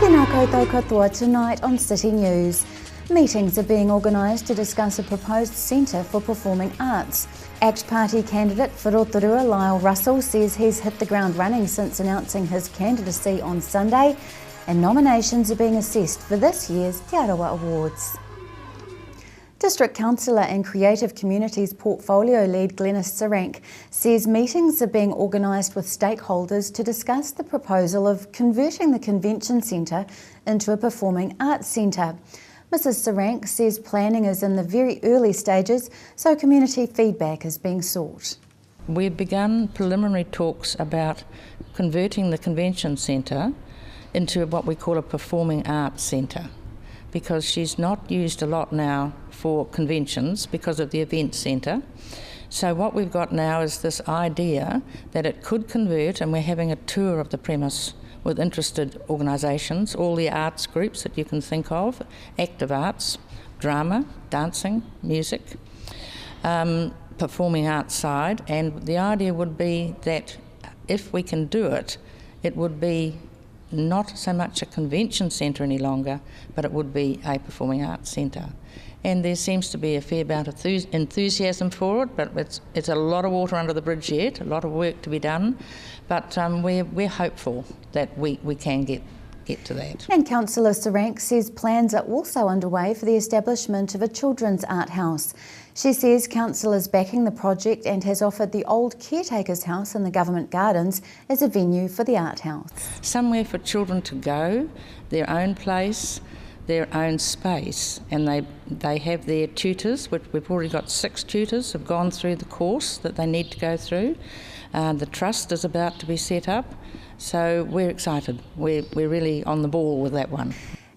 Tēnā koutou katoa tonight on City News. Meetings are being organised to discuss a proposed centre for performing arts. ACT Party candidate for Rotorua, Lyle Russell, says he's hit the ground running since announcing his candidacy on Sunday, and nominations are being assessed for this year's Te Arawa Awards. District Councillor and Creative Communities Portfolio Lead Glenys Sarank says meetings are being organised with stakeholders to discuss the proposal of converting the convention centre into a performing arts centre. Mrs Sarank says planning is in the very early stages, so community feedback is being sought. We've begun preliminary talks about converting the convention centre into what we call a performing arts centre, because she's not used a lot now for conventions because of the event centre. So what we've got now is this idea that it could convert, and we're having a tour of the premise with interested organisations, all the arts groups that you can think of, active arts, drama, dancing, music, performing arts side, and the idea would be that if we can do it, it would be not so much a convention centre any longer, but it would be a performing arts centre. And there seems to be a fair amount of enthusiasm for it, but it's a lot of water under the bridge yet, a lot of work to be done, but we're hopeful that we can get to that. And Councillor Sarank says plans are also underway for the establishment of a children's art house. She says council is backing the project and has offered the old caretaker's house in the government gardens as a venue for the art house. Somewhere for children to go, their own place, their own space, and they have their tutors, which we've already got 6 tutors have gone through the course that they need to go through. The trust is about to be set up, so we're excited. We're really on the ball with that one.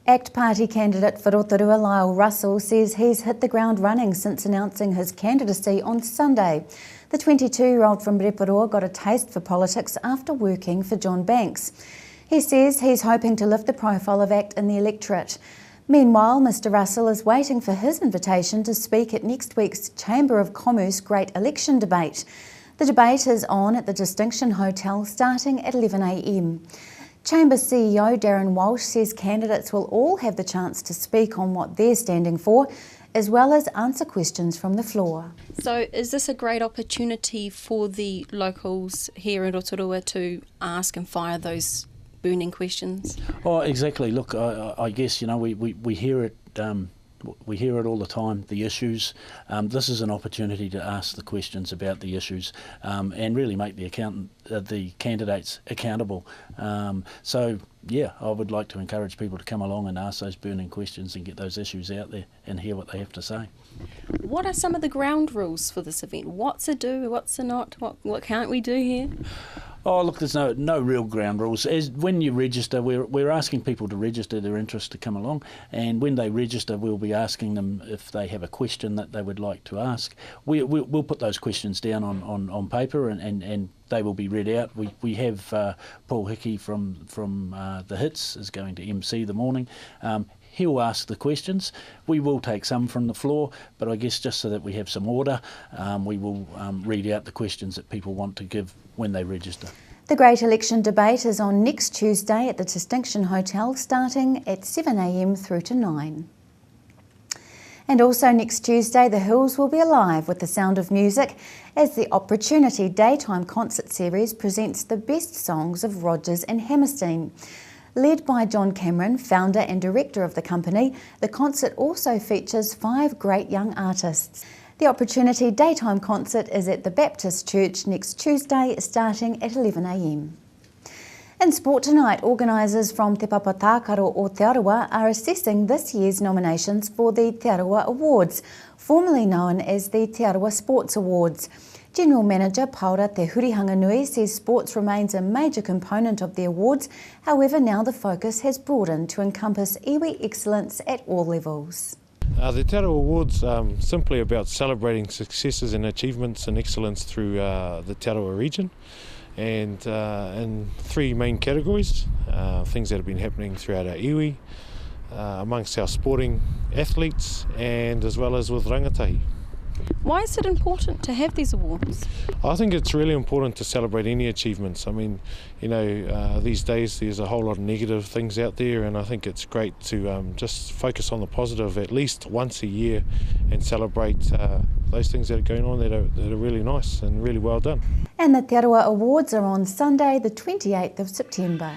ACT Party candidate for Rotorua, Lyle Russell, says he's hit the ground running since announcing his candidacy on Sunday. The 22-year-old from Rotorua got a taste for politics after working for John Banks. He says he's hoping to lift the profile of ACT in the electorate. Meanwhile, Mr Russell is waiting for his invitation to speak at next week's Chamber of Commerce Great Election Debate. The debate is on at the Distinction Hotel starting at 11 a.m. Chamber CEO Darren Walsh says candidates will all have the chance to speak on what they're standing for, as well as answer questions from the floor. So is this a great opportunity for the locals here in Rotorua to ask and fire those burning questions? Oh, exactly. Look, I guess, you know, we hear it. We hear it all the time, the issues. This is an opportunity to ask the questions about the issues and really make the candidates accountable. So, yeah, I would like to encourage people to come along and ask those burning questions and get those issues out there and hear what they have to say. What are some of the ground rules for this event? What's a do, what's a not, what can't we do here? Oh, look, there's no real ground rules. When you register, we're asking people to register their interest to come along, and when they register, we'll be asking them if they have a question that they would like to ask. We'll put those questions down on paper, and they will be read out. We have Paul Hickey from the Hits is going to MC the morning. He'll ask the questions. We will take some from the floor, but I guess just so that we have some order, we will read out the questions that people want to give when they register. The Great Election Debate is on next Tuesday at the Distinction Hotel starting at 7 a.m. through to 9. And also next Tuesday, the Hills will be alive with the sound of music as the Opportunity Daytime Concert Series presents the best songs of Rodgers and Hammerstein. Led by John Cameron, founder and director of the company, the concert also features 5 great young artists. The Opportunity Daytime Concert is at the Baptist Church next Tuesday, starting at 11 a.m. In sport tonight, organisers from Te Papatakaro o Te Arawa are assessing this year's nominations for the Te Arawa Awards, formerly known as the Te Arawa Sports Awards. General Manager Paura Te Hurihanganui says sports remains a major component of the awards. However, now the focus has broadened to encompass iwi excellence at all levels. The Te Arawa Awards simply about celebrating successes and achievements and excellence through the Te Arawa region, and in 3 main categories, things that have been happening throughout our iwi, amongst our sporting athletes, and as well as with rangatahi. Why is it important to have these awards? I think it's really important to celebrate any achievements. I mean, these days there's a whole lot of negative things out there, and I think it's great to just focus on the positive at least once a year and celebrate those things that are going on that are really nice and really well done. And the Te Aroha Awards are on Sunday the 28th of September.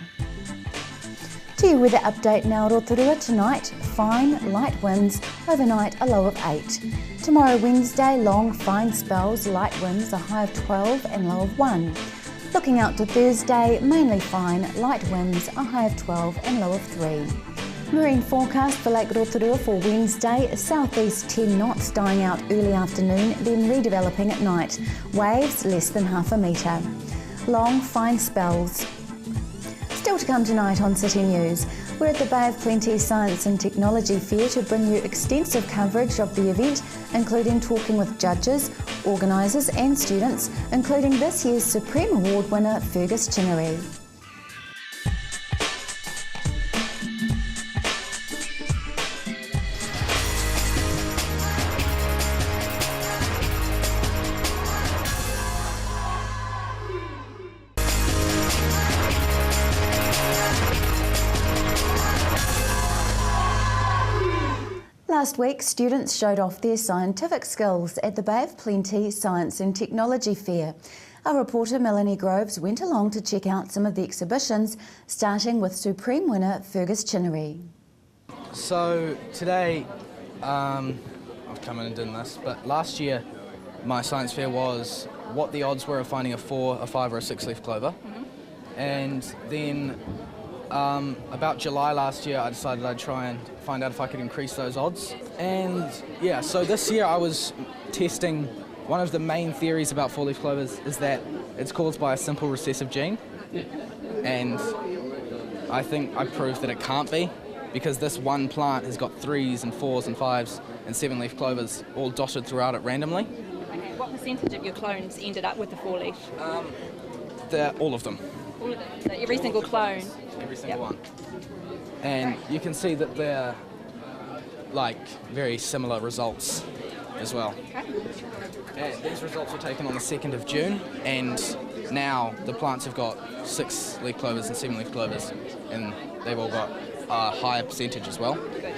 To your weather update now, Rotorua tonight, fine, light winds, overnight a low of 8. Tomorrow Wednesday, long, fine spells, light winds, a high of 12 and low of 1. Looking out to Thursday, mainly fine, light winds, a high of 12 and low of 3. Marine forecast for Lake Rotorua for Wednesday, southeast 10 knots dying out early afternoon, then redeveloping at night. Waves less than half a metre. Long, fine spells. Still to come tonight on City News. We're at the Bay of Plenty Science and Technology Fair to bring you extensive coverage of the event, including talking with judges, organisers and students, including this year's Supreme Award winner Fergus Chinnery. Last week, students showed off their scientific skills at the Bay of Plenty Science and Technology Fair. Our reporter Melanie Groves went along to check out some of the exhibitions, starting with Supreme winner Fergus Chinnery. So today, I've come in and done this, but last year my science fair was what the odds were of finding a 4, a 5 or a 6-leaf clover. And then about July last year I decided I'd try and find out if I could increase those odds. And yeah, so this year I was testing one of the main theories about 4-leaf clovers is that it's caused by a simple recessive gene. And I think I proved that it can't be, because this one plant has got 3s and 4s and 5s and 7-leaf clovers all dotted throughout it randomly. Okay, what percentage of your clones ended up with the 4-leaf? All of them. All of them. So every single clone. Every single one. And you can see that they're like very similar results as well. Okay. And these results were taken on the 2nd of June, and now the plants have got 6-leaf clovers and 7-leaf clovers, and they've all got a higher percentage as well. Good.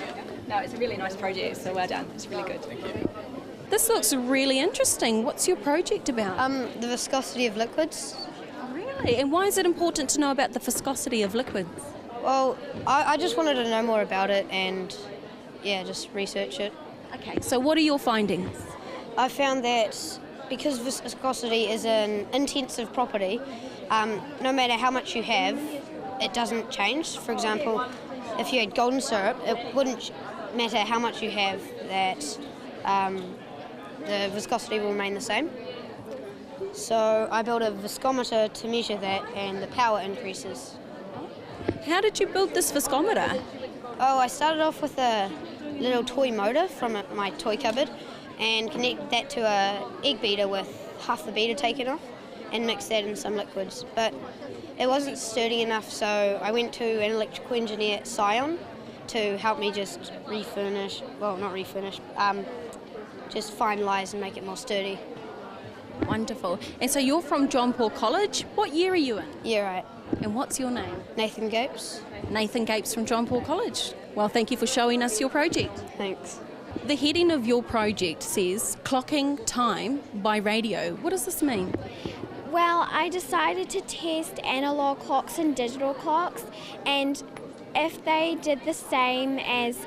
No, it's a really nice project, so well done. It's really good. Thank you. This looks really interesting. What's your project about? The viscosity of liquids. Really? And why is it important to know about the viscosity of liquids? Well, I just wanted to know more about it and, yeah, just research it. Okay, so what are your findings? I found that because viscosity is an intensive property, no matter how much you have, it doesn't change. For example, if you had golden syrup, it wouldn't matter how much you have, that the viscosity will remain the same. So I built a viscometer to measure that, and the power increases. How did you build this viscometer? Oh, I started off with a little toy motor from my toy cupboard and connected that to an egg beater with half the beater taken off and mixed that in some liquids. But it wasn't sturdy enough, so I went to an electrical engineer at Scion to help me just just finalise and make it more sturdy. Wonderful. And so you're from John Paul College. What year are you in? Yeah, right. And what's your name? Nathan Gapes. Nathan Gapes from John Paul College. Well, thank you for showing us your project. Thanks. The heading of your project says clocking time by radio. What does this mean? Well, I decided to test analog clocks and digital clocks, and if they did the same as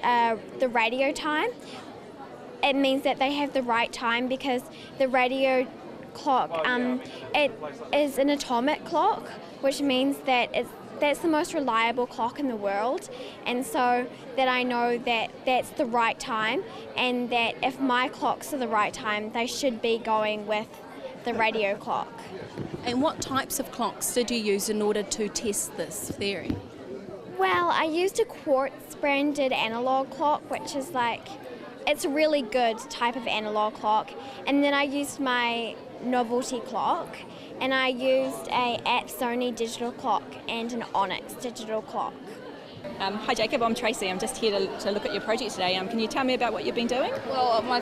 the radio time, it means that they have the right time, because the radio clock, it is an atomic clock, which means that that's the most reliable clock in the world, and so that I know that that's the right time, and that if my clocks are the right time, they should be going with the radio clock. And what types of clocks did you use in order to test this theory? Well, I used a quartz branded analog clock, which is it's a really good type of analog clock, and then I used my novelty clock, and I used a Sony digital clock and an Onyx digital clock. Hi Jacob, I'm Tracy. I'm just here to look at your project today. Can you tell me about what you've been doing? Well, I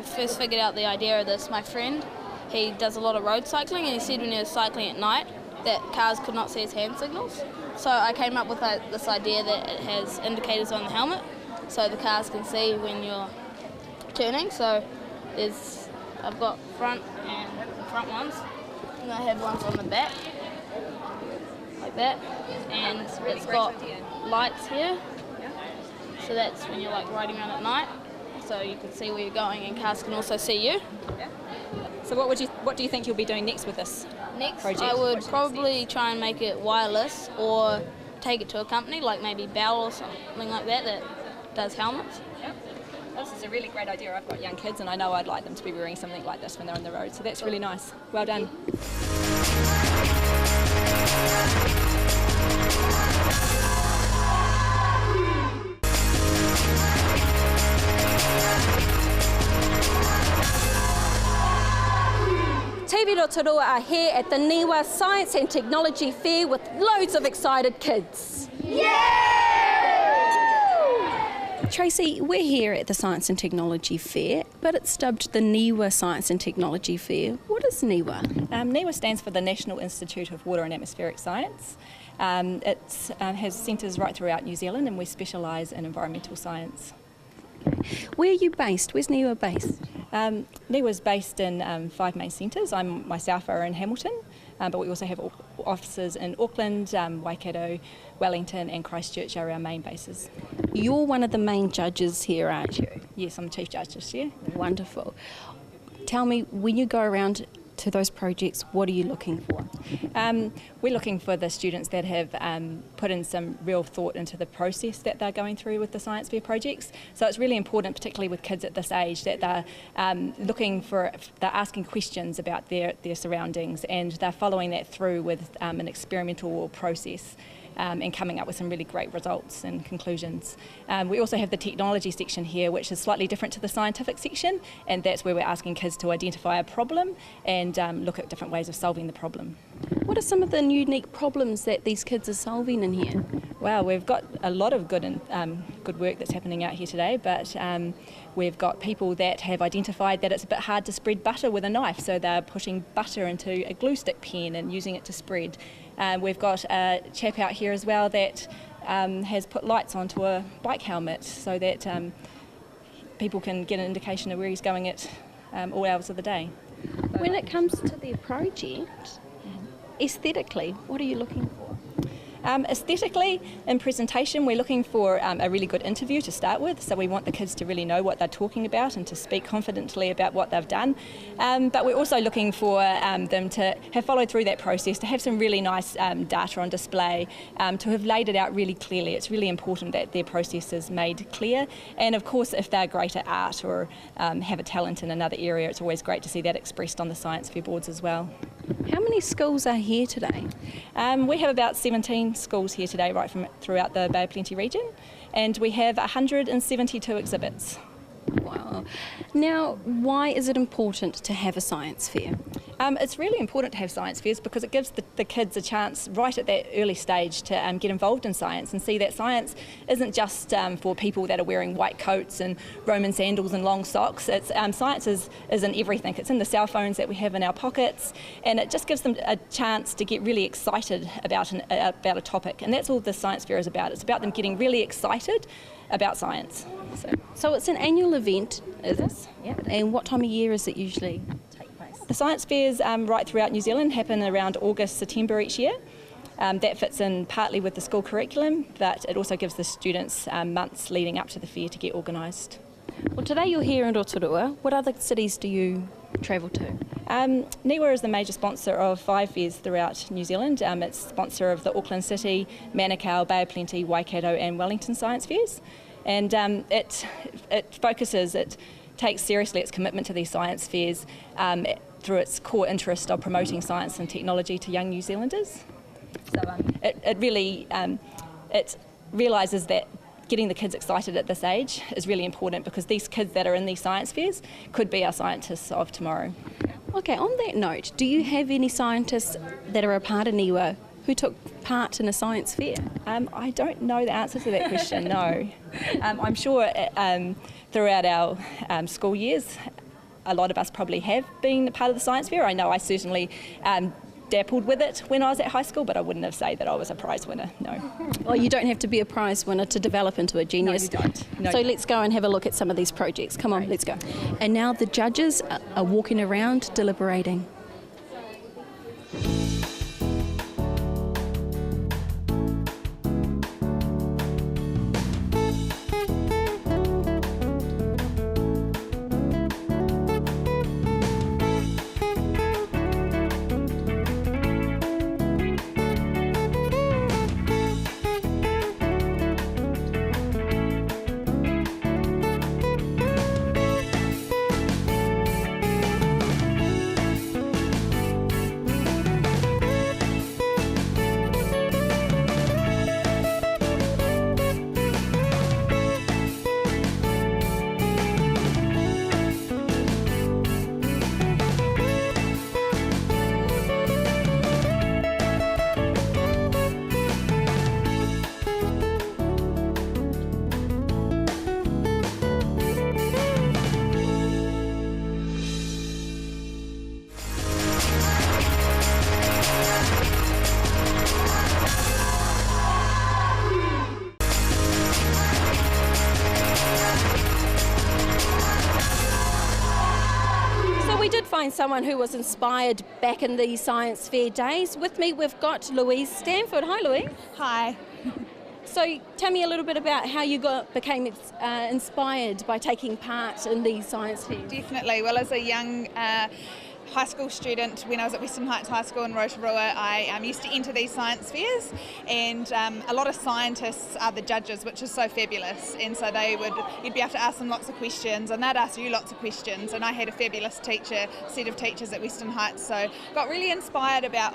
first figured out the idea of this. My friend, he does a lot of road cycling, and he said when he was cycling at night that cars could not see his hand signals. So I came up with this idea that it has indicators on the helmet, so the cars can see when you're turning. So I've got front ones, and I have ones on the back, like that, and it's got lights here. So that's when you're like riding around at night, so you can see where you're going, and cars can also see you. So what do you think you'll be doing next with this project? I would probably try and make it wireless, or take it to a company like maybe Bell or something like that does helmets. This is a really great idea. I've got young kids and I know I'd like them to be wearing something like this when they're on the road, so that's really nice. Well done. TV Rotorua are here at the Niwa Science and Technology Fair with loads of excited kids. Tracy, we're here at the Science and Technology Fair, but it's dubbed the Niwa Science and Technology Fair. What is Niwa? Niwa stands for the National Institute of Water and Atmospheric Science. It has centres right throughout New Zealand, and we specialise in environmental science. Where are you based? Where's Niwa based? Niwa is based in 5 main centres. I'm myself are in Hamilton, but we also have offices in Auckland, Waikato, Wellington and Christchurch are our main bases. You're one of the main judges here, aren't you? Yes, I'm the chief judge this year. Wonderful. Tell me, when you go around to those projects, what are you looking for? We're looking for the students that have put in some real thought into the process that they're going through with the science fair projects. So it's really important, particularly with kids at this age, that they're they're asking questions about their surroundings, and they're following that through with an experimental process. And coming up with some really great results and conclusions. We also have the technology section here, which is slightly different to the scientific section, and that's where we're asking kids to identify a problem and look at different ways of solving the problem. What are some of the unique problems that these kids are solving in here? Well, we've got a lot of good work that's happening out here today, but we've got people that have identified that it's a bit hard to spread butter with a knife, so they're pushing butter into a glue stick pen and using it to spread. We've got a chap out here as well that has put lights onto a bike helmet so that people can get an indication of where he's going at all hours of the day. When it comes to their project, aesthetically, what are you looking for? Aesthetically, in presentation, we're looking for a really good interview to start with, so we want the kids to really know what they're talking about and to speak confidently about what they've done. But we're also looking for them to have followed through that process, to have some really nice data on display, to have laid it out really clearly. It's really important that their process is made clear, and of course if they're great at art or have a talent in another area, it's always great to see that expressed on the science fair boards as well. How many schools are here today? We have about 17 schools here today, right from throughout the Bay of Plenty region, and we have 172 exhibits. Wow. Now, why is it important to have a science fair? It's really important to have science fairs because it gives the kids a chance right at that early stage to get involved in science and see that science isn't just for people that are wearing white coats and Roman sandals and long socks. It's science is in everything. It's in the cell phones that we have in our pockets, and it just gives them a chance to get really excited about a topic, and that's all the science fair is about. It's about them getting really excited about science. So it's an annual event, is it? Yeah. And what time of year is it usually take place? The science fairs right throughout New Zealand happen around August, September each year. That fits in partly with the school curriculum, but it also gives the students months leading up to the fair to get organised. Well, today you're here in Rotorua. What other cities do you travel to? Niwa is the major sponsor of 5 fairs throughout New Zealand. It's sponsor of the Auckland City, Manukau, Bay of Plenty, Waikato and Wellington science fairs. And it takes seriously its commitment to these science fairs through its core interest of promoting science and technology to young New Zealanders. So it really realises that getting the kids excited at this age is really important, because these kids that are in these science fairs could be our scientists of tomorrow. Okay, on that note, do you have any scientists that are a part of Niwa Who took part in a science fair? I don't know the answer to that question, no. I'm sure throughout our school years, a lot of us probably have been part of the science fair. I know I certainly dappled with it when I was at high school, but I wouldn't have said that I was a prize winner, no. Well, you don't have to be a prize winner to develop into a genius. No, you don't. No, so you don't. let's go and have a look at some of these projects. Come on, let's go. And now the judges are walking around deliberating. Find someone who was inspired back in the science fair days. With me we've got Louise Stanford. Hi Louise. Hi. So tell me a little bit about how you became inspired by taking part in the science fair. Definitely. Well, as a young high school student, when I was at Western Heights High School in Rotorua, I used to enter these science fairs, and a lot of scientists are the judges, which is so fabulous. And so you'd be able to ask them lots of questions, and they'd ask you lots of questions. And I had a fabulous set of teachers at Western Heights, so got really inspired about,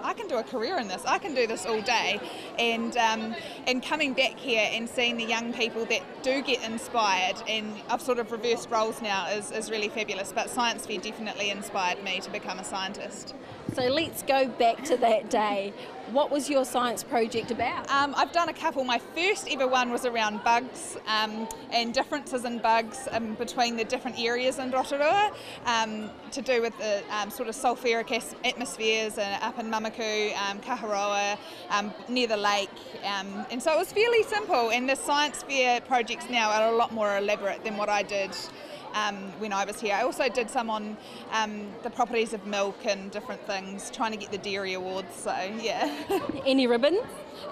I can do a career in this. I can do this all day. And coming back here and seeing the young people that do get inspired, and I've sort of reversed roles now, is really fabulous. But science fair definitely inspired me to become a scientist. So let's go back to that day. What was your science project about? I've done a couple. My first ever one was around bugs and differences in bugs between the different areas in Rotorua, to do with the sort of sulphuric atmospheres up in Mamaku, Kaharoa, near the lake. And so it was fairly simple, and the science fair projects now are a lot more elaborate than what I did when I was here. I also did some on the properties of milk and different things, trying to get the dairy awards, so yeah. Any ribbons?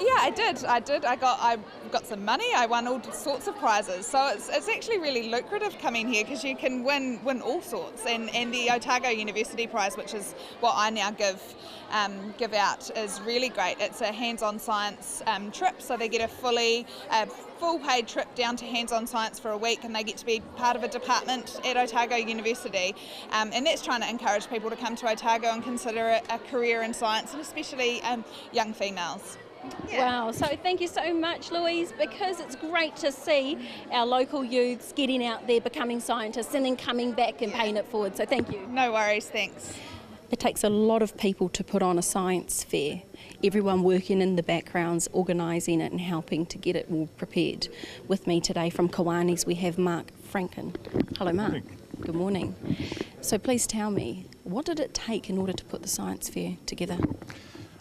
Yeah, I did. I got some money. I won all sorts of prizes. So it's actually really lucrative coming here, because you can win all sorts. And the Otago University Prize, which is what I now give out, is really great. It's a hands-on science trip, so they get a full paid trip down to hands-on science for a week, and they get to be part of a department at Otago University. And that's trying to encourage people to come to Otago and consider it a career in science, and especially young females. Yeah. Wow, so thank you so much, Louise, because it's great to see our local youths getting out there, becoming scientists, and then coming back and paying it forward. So thank you. No worries, thanks. It takes a lot of people to put on a science fair. Everyone working in the backgrounds, organising it and helping to get it all prepared. With me today from Kiwanis we have Mark Franken. Hello Mark. Good morning. So please tell me, what did it take in order to put the science fair together?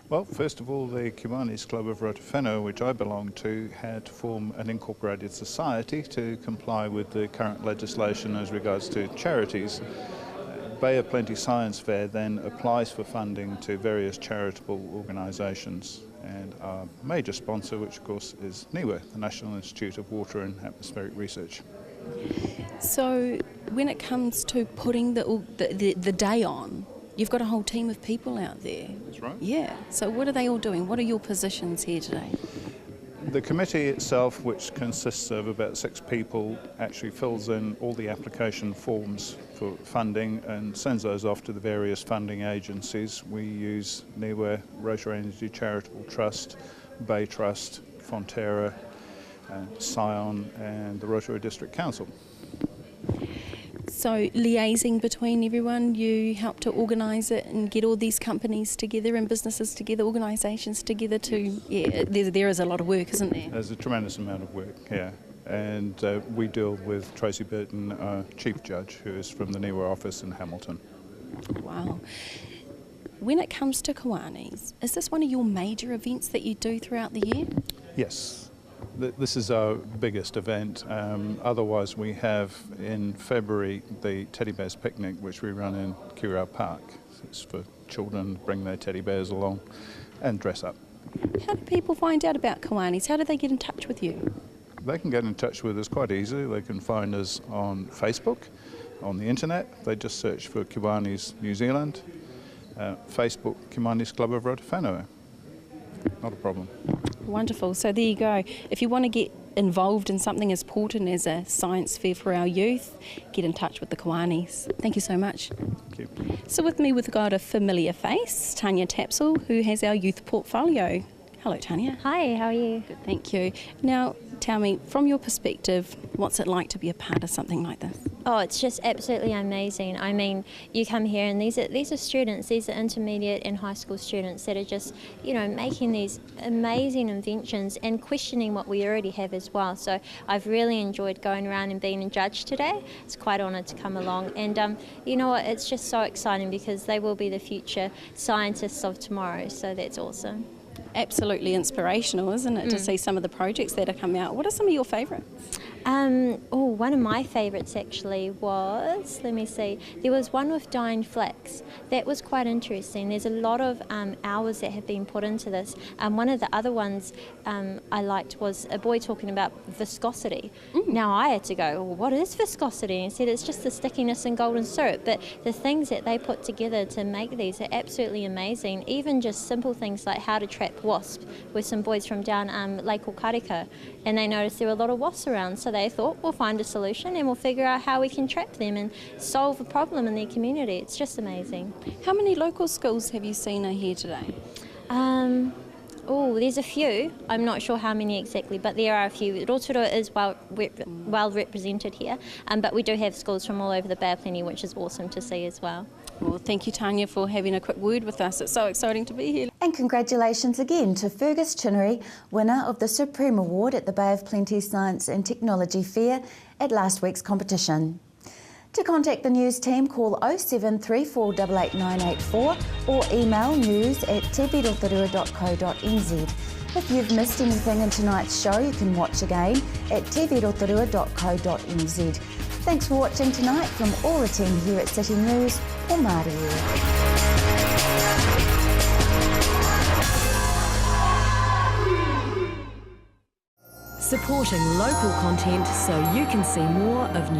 Well, first of all, the Kiwanis Club of Rotorua, which I belong to, had to form an incorporated society to comply with the current legislation as regards to charities. Bay of Plenty Science Fair then applies for funding to various charitable organisations, and our major sponsor, which of course is NIWA, the National Institute of Water and Atmospheric Research. So when it comes to putting the day on, you've got a whole team of people out there. That's right. Yeah. So what are they all doing? What are your positions here today? The committee itself, which consists of about 6 people, actually fills in all the application forms for funding and sends those off to the various funding agencies. We use NIWA, Rotorua Energy Charitable Trust, Bay Trust, Fonterra, Scion and the Rotorua District Council. So liaising between everyone, you help to organise it and get all these companies together and businesses together, organisations together to, there is a lot of work, isn't there? There's a tremendous amount of work, yeah. And we deal with Tracy Burton, our Chief Judge, who is from the NIWA office in Hamilton. Wow. When it comes to Kiwanis, is this one of your major events that you do throughout the year? Yes. This is our biggest event. Otherwise, we have in February the Teddy Bears Picnic, which we run in Kirau Park. It's for children to bring their teddy bears along and dress up. How do people find out about Kiwanis? How do they get in touch with you? They can get in touch with us quite easily. They can find us on Facebook, on the internet. They just search for Kiwanis New Zealand. Facebook, Kiwanis Club of Rotorua. Not a problem. Wonderful. So there you go. If you want to get involved in something as important as a science fair for our youth, get in touch with the Kiwanis. Thank you so much. Thank you. So with me, we've got a familiar face, Tanya Tapsell, who has our youth portfolio. Hello, Tanya. Hi, how are you? Good, thank you. Now, tell me, from your perspective, what's it like to be a part of something like this? Oh, it's just absolutely amazing. I mean, you come here and these are students, these are intermediate and high school students that are just, you know, making these amazing inventions and questioning what we already have as well. So I've really enjoyed going around and being a judge today. It's quite honoured to come along. And you know what, it's just so exciting because they will be the future scientists of tomorrow. So that's awesome. Absolutely inspirational, isn't it, to see some of the projects that are coming out. What are some of your favourites? One of my favourites actually was, let me see, there was one with dying flax. That was quite interesting. There's a lot of hours that have been put into this. One of the other ones I liked was a boy talking about viscosity. Now I had to go, well, what is viscosity? And he said it's just the stickiness in golden syrup, but the things that they put together to make these are absolutely amazing. Even just simple things like how to trap wasps with some boys from down Lake Okarika, and they noticed there were a lot of wasps around, so they thought we'll find a solution and we'll figure out how we can trap them and solve a problem in their community. It's just amazing. How many local schools have you seen are here today? There's a few. I'm not sure how many exactly, but there are a few. Rotorua is well represented here, but we do have schools from all over the Bay of Plenty, which is awesome to see as well. Well, thank you, Tanya, for having a quick word with us. It's so exciting to be here. And congratulations again to Fergus Chinnery, winner of the Supreme Award at the Bay of Plenty Science and Technology Fair at last week's competition. To contact the news team, call 0734 88984 or email news@tv.rotorua.co.nz. If you've missed anything in tonight's show, you can watch again at tv.rotorua.co.nz. Thanks for watching tonight from all the team here at City News. O Māori. Supporting local content so you can see more of New Zealand.